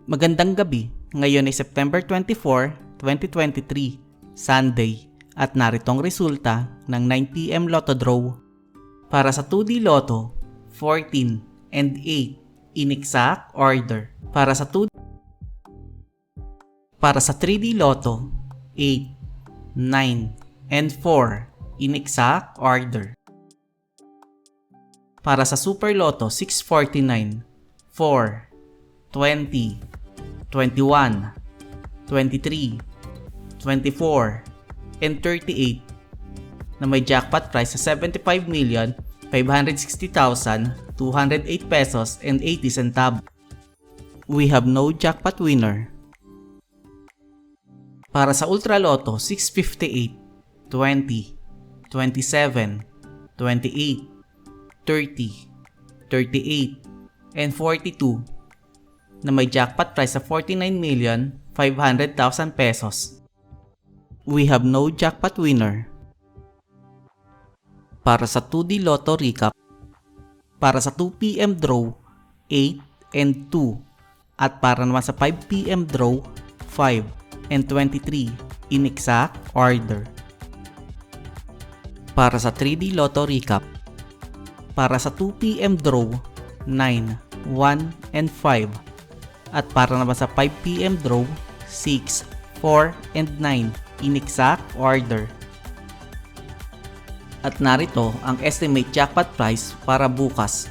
Magandang gabi, ngayon ay September 24, 2023, Sunday, at narito ang resulta ng 9pm Lotto Draw. Para sa 2D Lotto, 14 and 8 in exact order. Para sa 3D Lotto, 8, 9, and 4 in exact order. Para sa Super Lotto 649, 4, 20, 21, 23, 24, and 38 na may jackpot price sa 75,560,208 pesos and 80 centavos. We have no jackpot winner. Para sa Ultra Lotto 658, 20, 27, 28, 30, 38, and 42 na may jackpot price sa 49,500,000 pesos. We have no jackpot winner. Para sa 2D Lotto Recap, para sa 2pm draw, 8 and 2, at para naman sa 5pm draw, 5 and 23 in exact order. Para sa 3D Lotto Recap, para sa 2pm draw, 9, 1, and 5, at para naman sa 5pm draw, 6, 4, and 9 in exact order. At narito ang estimate jackpot price para bukas,